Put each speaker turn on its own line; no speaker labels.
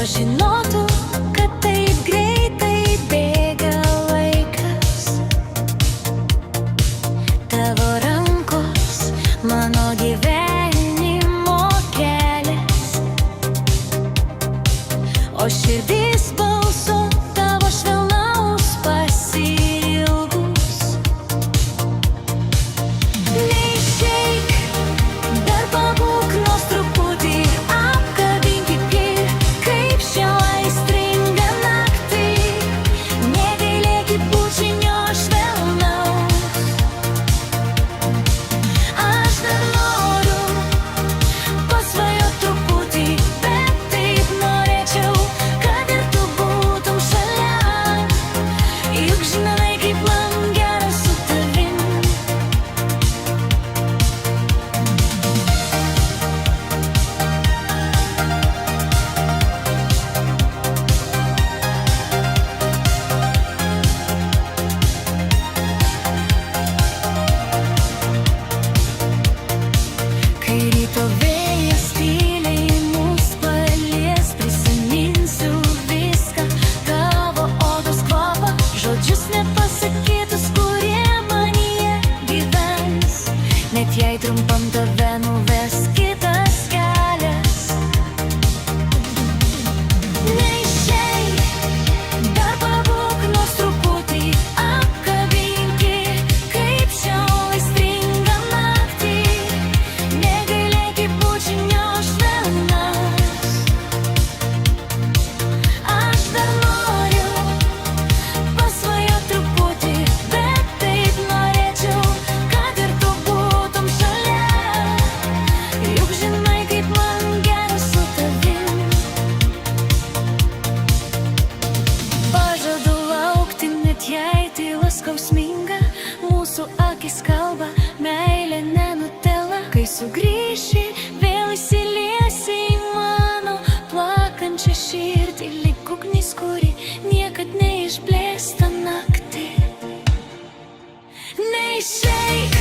žinotų, kad taip greitai bėga laikas. Tavo rankos mano gyvenimo kelias, o širdis balso tavo švelnaus pasiilgus. Neišeik, dar pabūk nors truputį, apkabink iki, kaip šią aistringą naktį. Negailėkit bučinio švelnaus. Aš dar noriu pasvajot truputį, bet taip norėčiau, kad ir tu būtum šalia. Juk žinai, kaip man gera su tavim. Kai ryto vėjas tyliai mus palies, prisiminsiu viską, tavo odos kvapą, žodžius nepasakytus, kurie manyje gyvens. Net jei trumpam tave nuves kitas kelias. Neišeik, dar pabūk nors truputį, apkabink, kaip šią aistringą naktį. Negailėkit bučinio švelnaus. Aš dar noriu pasvajot truputį, bet taip norėčiau, kad ir tu būtum šalia. Juk žinai, kaip man gera su tavim. Pažadu laukti, net jei tyla skausminga. Mūsų akis kalba, meilė nenutela. Kai sugrįši, vėl įsiliesi į mano plakančią širdį, lyg ugnis, kuri niekad neišblėsta naktį. Neišeik,